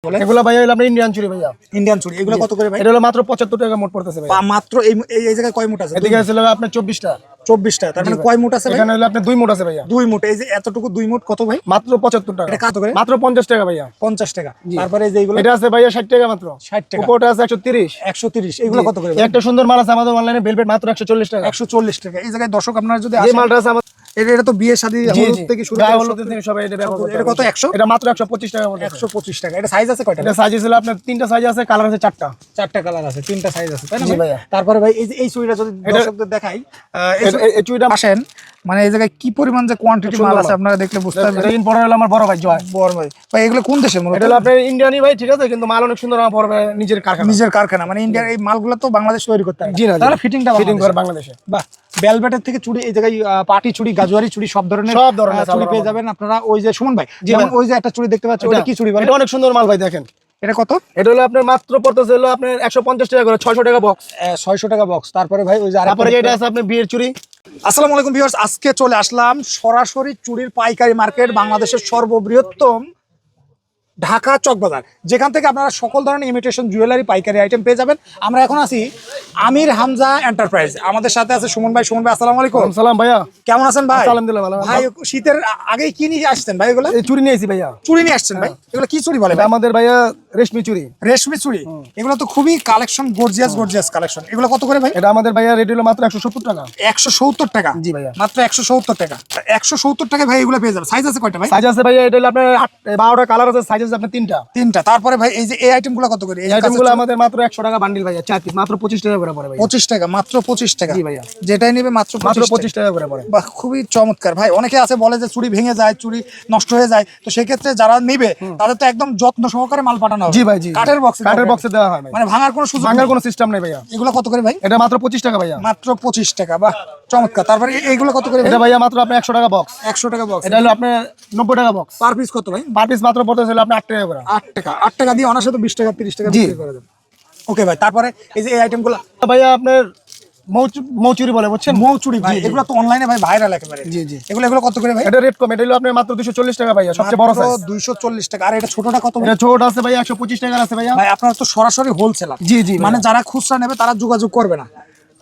এগুলো ভাইয়া হলো আপনার ইন্ডিয়ান চুড়ি ভাইয়া। ইন্ডিয়ান চুড়ি এগুলো কত করে ভাই? এটা হলো মাত্র 75 টাকা মোট পড়তেছে ভাই। মাত্র এই জায়গায় কয় মুঠ আছে? এদিকে আছে আপনার 24টা। 24টা, তার মানে কয় মুঠ আছে ভাই? এখানে হলো আপনার 2 মুঠ আছে ভাইয়া। 2 মুঠ। এই যে এতটুকু 2 মুঠ কত ভাই? মাত্র 75 টাকা। এটা কত করে? মাত্র 50 টাকা ভাইয়া। 50 টাকা। তারপরে এই যে এগুলো এটা আছে ভাইয়া 60 টাকা মাত্র। 60 টাকা। উপরটা আছে 130। 130। এগুলো কত করে ভাই? একটা সুন্দর মাল আছে আমাদের অনলাইনে ভেলভেট মাত্র 140 টাকা। 140 টাকা। এই জায়গায় দর্শক আপনারা যদি এই মালটা আছে আমাদের এটা তো বিয়ে শাদী হলুদ থেকে শুরু করে হলুদ থেকে সবাই এটা ব্যবহার করে। এটা কত? 100? এটা মাত্র 125 টাকা পড়ছে। 125 টাকা। এটা সাইজ আছে কয়টা? এটা সাইজ ছিল আপনার 3টা সাইজ আছে, কালার আছে 4টা। 4টা কালার আছে, 3টা সাইজ আছে, তাই না জি ভাই? ভাইয়া। তারপরে ভাই এই যে এই চুড়িটা যদি দর্শকদের দেখাই, এই চুড়িটা আসেন, মানে এই জায়গায় কি পরিমাণ যে কোয়ান্টিটি মাল আছে আপনারা দেখলে বুঝতে পারবেন। এটা ইম্পোর্টার হলো আমার বড় ভাই জয়। বড় ভাই। ভাই এগুলো কোন দেশের মূলত? এটা হলো আপনার ইন্ডিয়ানই ভাই, ঠিক আছে, কিন্তু মাল অনেক সুন্দর, আমার বড় ভাই নিজের কারখানা। নিজের কারখানা, মানে ইন্ডিয়ার এই মালগুলো তো বাংলাদেশ তৈরি করতে হয়। জি না, তাহলে ফিটিংটা ফিটিং করে বাংলাদেশে। বাহ। বেলভেটের থেকে চুড়ি, এই জায়গায় পাটি চুড়ি, গাজুয়ারি চুড়ি, সব ধরনের চুড়ি পেয়ে যাবেন আপনারা। ওই যে সুমন ভাই, যেমন ওই যে একটা চুড়ি দেখতে পাচ্ছেন, ওটা কি চুড়ি বলে? এটা অনেক সুন্দর মাল ভাই, দেখেন। এটা কত? এটা হলো আপনার মাত্র পড়তেছে হলো আপনার 150 টাকা করে, 600 টাকা বক্স। 600 টাকা বক্স। তারপরে ভাই ওই যে তারপরে এটা আছে আপনার বিয়ের চুড়ি। আসসালামু আলাইকুম ভিউয়ার্স, আজকে চলে আসলাম সরাসরি চুড়ির পাইকারি মার্কেট, বাংলাদেশের সর্ববৃহত্তম ঢাকা চকবাজার, যেখান থেকে আপনারা সকল ধরনের ইমিটেশন জুয়েলারি পাইকারি আইটেম পেয়ে যাবেন। আমরা এখন আছি আমির হামজা এন্টারপ্রাইজ। আমাদের সাথে আছে সুমন ভাই। সুমন ভাই আসসালামু আলাইকুম। সালাম ভাইয়া, কেমন আছেন ভাই? আলহামদুলিল্লাহ ভালো। ভাই শীতের আগেই কি নিয়ে আসছেন ভাই? এগুলো এই চুড়ি নিয়েছি ভাইয়া। চুড়ি নিয়ে আসছেন ভাই? এগুলো কি চুড়ি বলে? আমাদের ভাইয়া রেশমি চুড়ি। রেশমি চুড়ি। এগুলো তো খুবই কালেকশন, গর্জিয়াস কালেকশন। এগুলো কত করে ভাই? এটা আমাদের ভাইয়া রেট হলো মাত্র 170 টাকা। 170 টাকা? জি ভাইয়া, মাত্র 170 টাকা। 170 টাকায় ভাই এগুলো পেয়ে যাবেন। সাইজ আছে কয়টা ভাই? সাইজ আছে ভাইয়া, এটা হলো আপনার 12টা কালার আছে, সাইজ আছে আপনার 3টা। তারপরে ভাই এই যে এই আইটেমগুলো কত করে? এই আইটেমগুলো আমাদের মাত্র 100 টাকা বান্ডিল ভাইয়া, 4 পিস মাত্র 25 টাকা করে পড়ে ভাই। 25 টাকা? মাত্র 25 টাকা। জি ভাইয়া, যেটাই নেবে মাত্র 25 টাকা করে পড়ে। বাহ, খুবই চমৎকার ভাই। অনেকে আছে বলে যে চুড়ি ভেঙে যায়, চুড়ি নষ্ট হয়ে যায়, তো সেক্ষেত্রে যারা নেবে তাদের তো একদম যত্ন সহকারে মাল পাঠানো হবে। জি ভাই, জি। কাঠের বক্সে দেওয়া হয় ভাই, মানে ভাঙার কোনো সুযোগ, ভাঙার কোনো সিস্টেম নেই ভাইয়া। এগুলো কত করে ভাই? এটা মাত্র 25 টাকা ভাইয়া। মাত্র 25 টাকা। বাহ, চমৎকার। তারপরে এইগুলো কত করে? এটা ভাইয়া মাত্র আপনার 100 টাকা বক্স। 100 টাকা বক্স। এটা হলো আপনার 90 টাকা বক্স। পার পিস কত ভাই? পার পিস মাত্র পড়তেছিল আপনার 8 টাকা করে। 8 টাকা। 8 টাকা দিয়ে অনার্সে তো 20 টাকা 30 টাকা বিক্রি করে দেন। ওকে ভাই, তারপরে এই যে এই আইটেমগুলো ভাইয়া আপনার মৌচুরি বলে, বুঝছেন? মৌচুরি ভাই, এগুলো তো অনলাইনে ভাই ভাইরাল একেবারে। জি জি। এগুলো কত করে ভাই? এটা রেট কম, এটা হলো আপনার মাত্র 240 টাকা ভাইয়া, সবচেয়ে বড় সাইজ। 240 টাকা। আর এটা ছোটটা কত? এটা ছোট আছে ভাইয়া 125 টাকা আছে ভাইয়া। ভাই আপনারা তো সরাসরি হোলসেলার। জি জি, মানে যারা খুচরা নেবে তারা যোগাযোগ করবে না,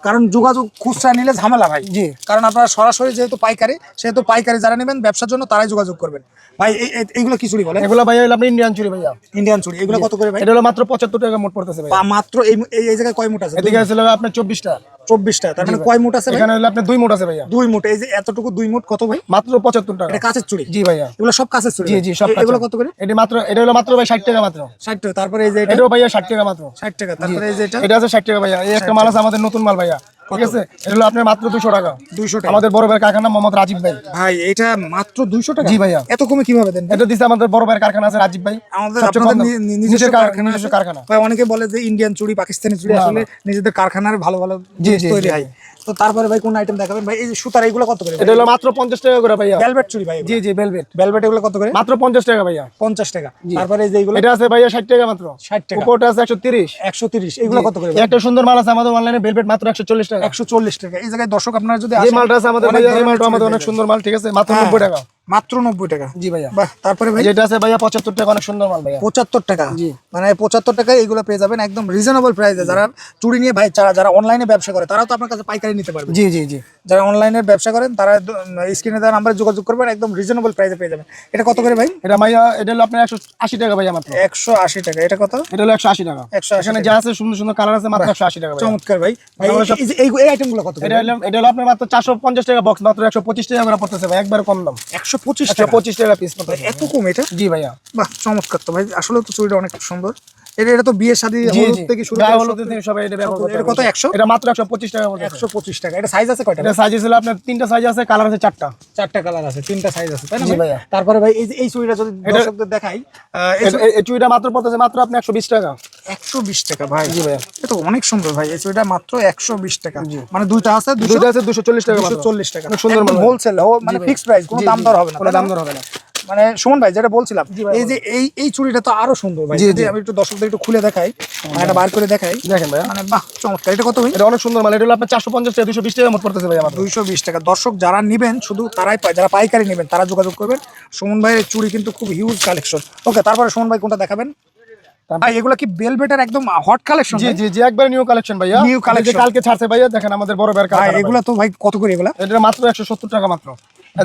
কারণ যোগাযোগ খুচরা নিলে ঝামেলা ভাই। জি। কারণ আপনারা সরাসরি যেহেতু পাইকারি, সেহেতু পাইকারি যারা নেবেন ব্যবসার জন্য তারাই যোগাযোগ করবেন। ভাই এইগুলো কি চুড়ি বলে? এগুলো ভাইয়া হলো আপনার ইন্ডিয়ান চুড়ি ভাইয়া। ইন্ডিয়ান চুড়ি। এগুলো কত করে ভাই? এটা হলো মাত্র 75 টাকা মোট পড়তেছে ভাইয়া। মাত্র এই জায়গায় কয় মুঠ আছে? এদিকে আছে আপনার 24টা। 24টা, তার মানে কয় মুঠ আছে ভাই? এখানে হলো আপনার 2 মুঠ আছে ভাইয়া। 2 মুঠ। এই যে এতটুকু 2 মুঠ কত ভাই? মাত্র 75 টাকা। এটা কাঁচের চুড়ি? জি ভাইয়া। এগুলো সব কাঁচের চুড়ি? জি জি, সব। এগুলো কত করে? এটা হলো মাত্র ভাই 60 টাকা মাত্র। 60 টাকা। তারপরে এই যে এটাও ভাইয়া 60 টাকা মাত্র। 60 টাকা। তারপরে এই যে এটা আছে 60 টাকা ভাইয়া। এই একটা মাল আছে আমাদের নতুন মাল ভাইয়া, ঠিক আছে। এটা হলো আপনার মাত্র 200 টাকা। 200 টাকা। আমাদের বড় ভাইয়ের কারখানা মোহাম্মদ রাজীব ভাই। ভাই এটা মাত্র 200 টাকা? জি ভাইয়া। এত কমে কিভাবে দেন? এটা দিছে আমাদের বড় ভাইয়ের কারখানা আছে রাজীব ভাই। আমাদের সবচেয়ে কম দাম। নিজস্ব কারখানা। ভাই অনেকে বলে যে ইন্ডিয়ান চুড়ি, পাকিস্তানি চুড়ি, আসলে নিজেদের কারখানার ভালো জি জি তৈরি হয়। তো তারপরে ভাই কোন আইটেম দেখাবেন ভাই? এই যে সুতার, এগুলো কত করে? এটা হলো মাত্র 50 টাকা করে ভাইয়া। ভেলভেট চুড়ি ভাই? জি জি, ভেলভেট। এগুলো কত করে? মাত্র 50 টাকা ভাইয়া। 50 টাকা। তারপরে এই যে এগুলো? এটা আছে ভাইয়া 60 টাকা মাত্র। 60 টাকা। উপরটা আছে 130। 130। এগুলো কত করে? একটা সুন্দর মাল আছে আমাদের অনলাইনে ভেলভেট মাত্র 140 টাকা। 140 টাকা। এই জায়গায় দর্শক আপনারা যদি এই মালটা আছে আমাদের ভাইয়া, এই মালটা আমাদের অনেক সুন্দর মাল, ঠিক আছে, মাত্র 90 টাকা। মাত্র 90 টাকা? জি ভাইয়া। বাহ। তারপরে ভাই যেটা আছে ভাইয়া 75 টাকা, অনেক সুন্দর মাল ভাইয়া। 75 টাকা? জি। মানে 75 টাকায় এগুলো পেয়ে যাবেন একদম রিজনেবল প্রাইসে। যারা চুড়ি নিয়ে ভাই, যারা অনলাইনে ব্যবসা করে তারাও তো আপনার কাছে পাইকারি নিতে পারবে। জি জি জি। যারা অনলাইনে ব্যবসা করেন তারা স্ক্রিনে দেওয়া নাম্বারে যোগাযোগ করবেন, একদম রিজনেবল প্রাইসে পেয়ে যাবেন। এটা কত করে ভাই? এটা ভাইয়া, এটা হলো আপনার 180 টাকা ভাইয়া মাত্র। 180 টাকা। এটা কত? এটা হলো 180 টাকা। 180 এখানে যা আছে সুন্দর সুন্দর কালার আছে, মাত্র 180 টাকা ভাইয়া। চমৎকার ভাই। এই আইটেমগুলো কত? এটা হলো আপনার মাত্র 450 টাকা বক্স, মাত্র 125 টাকা করে পড়তেছে ভাই, একবার কম দাম। 125 টাকা? 125 টাকা পিস পড়তেছে। এত কম এটা? জি ভাইয়া। বাহ, চমৎকার তো ভাই। আসলে তো চুড়িটা অনেক সুন্দর। এটা তো বিয়ে শাদী হলুদ থেকে শুরু করে হলুদ থেকে সবাই এটা ব্যবহার করে। এটা কত? 100? এটা মাত্র 125 টাকা পড়তেছে। 125 টাকা। এটা সাইজ আছে কয়টা? এটা সাইজ ছিল আপনার 3টা সাইজ আছে, কালার আছে 4টা। 4টা কালার আছে, 3টা সাইজ আছে, তাই না জি ভাইয়া। তারপরে ভাই এই চুড়িটা যদি দর্শকদের দেখাই, এই চুড়িটা মাত্র পড়তেছে মাত্র আপনি 120 টাকা। 120 টাকা ভাই? জি ভাইয়া। এটা অনেক সুন্দর ভাই। এই চুড়িটা মাত্র 120 টাকা। মানে দুইটা আছে 240 টাকা। 240 টাকা। অনেক সুন্দর মাল। হোলসেল, মানে ফিক্সড প্রাইস, কোনো দাম দর হবে না। কোনো দাম দর হবে না। মানে সুমন ভাই যেটা বলছিলাম, এই যে এই চুড়িটা তো আরো সুন্দর ভাই। যদি আমি একটু দর্শকদের একটু খুলে দেখাই, এটা বার করে দেখাই, দেখেন ভাই, মানে বাহ, চমৎকার। এটা কত ভাই? এটা অনেক সুন্দর মাল। এটা হলো আপনার 450 টাকা, 220 টাকা মোট পড়তেছে ভাই আমার। 220 টাকা। দর্শক যারা নেবেন শুধু তারাই পায়, যারা পাইকারি নেবেন তারা যোগাযোগ করবেন। সুমন ভাইয়ের চুড়ি কিন্তু খুব হিউজ কালেকশন। ওকে, তারপরে সুমন ভাই কোনটা দেখাবেন? ভাই এগুলো কি বেলভেটের একদম হট কালেকশন? জি জি জি, একবার নিউ কালেকশন ভাইয়া, New collection। কালকে ছাড়ছে ভাইয়া, দেখেন আমাদের বড় বের ভাই কালেকশন। এগুলো তো ভাই কত করে এগুলা? এটা মাত্র 170 টাকা মাত্র।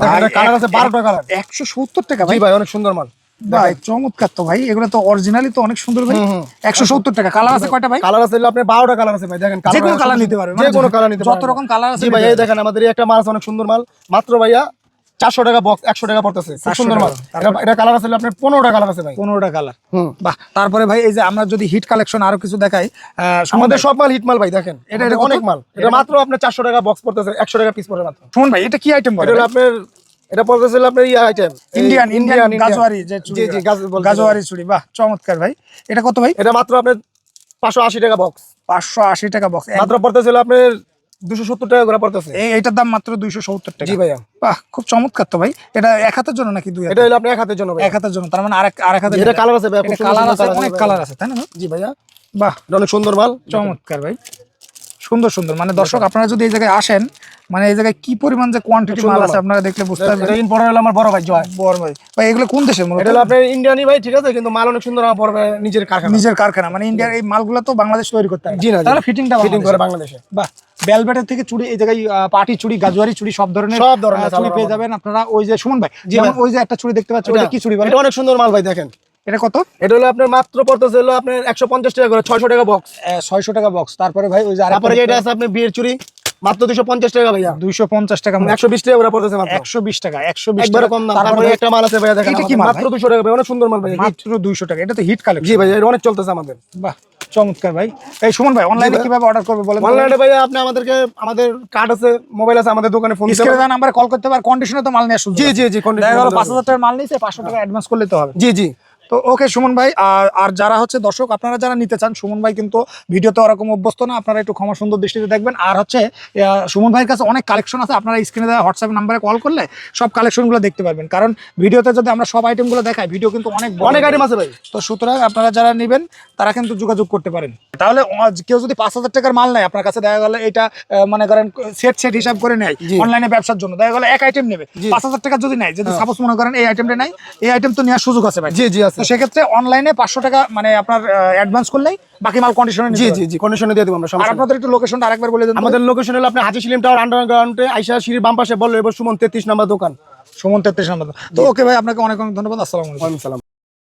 দেখেন এটা কালার আছে 12টা কালার। 170 টাকা ভাই? জি ভাই, অনেক সুন্দর মাল ভাই চমৎকার তো ভাই, এগুলো তো অরিজিনালি তো অনেক সুন্দর ভাই। 170 টাকা। কালার আছে কয়টা ভাই? কালার আছে আপনার 12টা কালার আছে ভাই, দেখেন যে কোনো কালার নিতে পারবে, যে কোনো কালার নিতে যত পারবেন। রকম কালার আছে জি ভাই, এই দেখেন আমাদের এই একটা মাল আছে অনেক সুন্দর মাল, মাত্র ভাইয়া 400 টাকা বক্স, 100 টাকা পড়তেছে, খুব সুন্দর মাল। এটা কালার আছে আপনার 15টা কালার আছে ভাই। 15টা কালার। হুম। বাহ। তারপরে ভাই এই যে আমরা যদি হিট কালেকশন আরো কিছু দেখাই, আমাদের সব মাল হিট মাল ভাই, দেখেন এটা এটা অনেক মাল। এটা মাত্র আপনার 400 টাকা বক্স পড়তেছে, 100 টাকা পিস পড়ে মাত্র। শুনুন ভাই এটা কি আইটেম বলে? এটা হলো আপনার, এটা পড়তেছে আপনার ইয়া আইটেম, ইন্ডিয়ান গাজওয়ারি যে চুড়ি। জি জি, গাজওয়ারি চুড়ি। বাহ চমৎকার ভাই। এটা কত ভাই? এটা মাত্র আপনার 580 টাকা বক্স, 580 টাকা বক্স। মাত্র পড়তেছিল আপনার 270 টাকা করে পড়তেছে। এইটার দাম মাত্র 270 টাকা। জি ভাইয়া। বাহ খুব চমৎকার তো ভাই। এটা এক হাতের জন্য নাকি দুই হাত? এটা হলো আপনার এক হাতের জন্য ভাই। এক হাতের জন্য, তার মানে আরেক হাতের। এটা কালার আছে ভাইয়া, খুব সুন্দর কালার আছে, সুন্দর অনেক কালার আছে তাই না ভাই? জি ভাইয়া, বাহ এটা অনেক সুন্দর মাল। চমৎকার ভাই, সুন্দর সুন্দর। মানে দর্শক আপনারা যদি এই জায়গায় আসেন, মানে এই জায়গায় কি পরিমাণ যে কোয়ান্টিটি মাল আছে আপনারা দেখলে বুঝতে পারবেন। এটা ইম্পোর্টার হলো আমার বড় ভাই জয়। বড় ভাই, ভাই এগুলো কোন দেশের মূলত? এটা হলো আপনার ইন্ডিয়ানি ভাই, ঠিক আছে, কিন্তু মাল অনেক সুন্দর, আমার বড় ভাই নিজের কারখানা। নিজের কারখানা, মানে ইন্ডিয়ার এই মালগুলো তো বাংলাদেশ তৈরি করতে হয়। জি না, তাহলে ফিটিংটা ফিটিং করে বাংলাদেশে। বাহ। বেলভেটের থেকে চুড়ি এই জায়গায় পাটি চুড়ি, গাজওয়ারি চুড়ি, সব ধরনের চুড়ি পেয়ে যাবেন আপনারা। ওই যে সুমন ভাই, যেমন ওই যে একটা চুড়ি দেখতে পাচ্ছেন, ওটা কি চুড়ি বলে? এটা অনেক সুন্দর মাল ভাই, দেখেন এটা কত? এটা হলো আপনার মাত্র পড়তেছে হলো আপনার 150 টাকা করে, 600 টাকা বক্স। 600 টাকা বক্স। তারপরে ভাই ওই যে তারপরে এটা আছে আপনার বিয়ের চুড়ি, মাত্র 250 টাকা ভাইয়া। 250 টাকা, 120 টাকা করে পড়তেছে মাত্র। 120 টাকা, 120 একবারে কম দাম। তারপরে একটা মাল আছে ভাইয়া, দেখেন এটা কি মাল মাত্র 200 টাকা ভাই, অনেক সুন্দর মাল ভাই, মাত্র 200 টাকা। এটা তো হিট কালেকশন। জি ভাই, এটা অনেক চলতেছে আমাদের। বাহ চমৎকার ভাই। এই সুমন ভাই অনলাইনে কিভাবে অর্ডার করবে বলেন? অনলাইনে ভাইয়া আপনি আমাদেরকে, আমাদের কার্ড আছে, মোবাইল আছে, আমাদের দোকানে ফোন দিতে স্ক্রিনে দেওয়া নাম্বারে কল করতে পারবেন, কন্ডিশনে তো মাল নেওয়া সুযোগ। জি জি জি, দেখা গেল 5000 টাকার মাল নিয়েছে, 500 টাকা অ্যাডভান্স করলে তো হবে। জি জি। তো ওকে সুমন ভাই, আর যারা হচ্ছে দর্শক আপনারা যারা নিতে চান, সুমন ভাই কিন্তু ভিডিওতে ওরকম অভ্যস্ত না, আপনারা একটু ক্ষমা সুন্দর দৃষ্টিতে দেখবেন। আর হচ্ছে সুমন ভাইয়ের কাছে অনেক কালেকশন আছে, আপনারা স্ক্রিনে দেওয়া হোয়াটসঅ্যাপ নাম্বারে কল করলে সব কালেকশনগুলো দেখতে পারবেন। কারণ ভিডিওতে যদি আমরা সব আইটেমগুলো দেখাই, ভিডিও কিন্তু অনেক আইটেম আছে ভাই। তো সুতরাং আপনারা যারা নেবেন তারা কিন্তু যোগাযোগ করতে পারেন। তাহলে কেউ যদি 5000 টাকার মাল নেয় আপনার কাছে, দেখা গেল এটা মনে করেন সেট হিসাব করে নেয় অনলাইনে ব্যবসার জন্য, দেখা গেল এক আইটেম নেবে 5000 টাকা যদি নেয়, যদি সাপোজ মনে করেন এই আইটেমটা নাই, এই আইটেম তো নেওয়ার সুযোগ আছে ভাই। জি জি আছে। তো সেক্ষেত্রে অনলাইনে 500 টাকা মানে আপনার অ্যাডভান্স করলেই বাকি মাল কন্ডিশনে জি জি জি, কন্ডিশনে দিয়ে দেব আমরা। আর আপনাদের একটু লোকেশনটা আরেকবার বলে দেন। আমাদের লোকেশন হলো আপনার হাজি সেলিম টাওয়ার আন্ডারগ্রাউন্ডে আইসা সিঁড়ির বাম পাশে বললো এবার সুমন 33 নম্বর দোকান। সুমন 33 নম্বর। তো ওকে ভাই, আপনাকে অনেক অনেক ধন্যবাদ। আসসালামু আলাইকুম। ওয়ালাইকুম সালাম।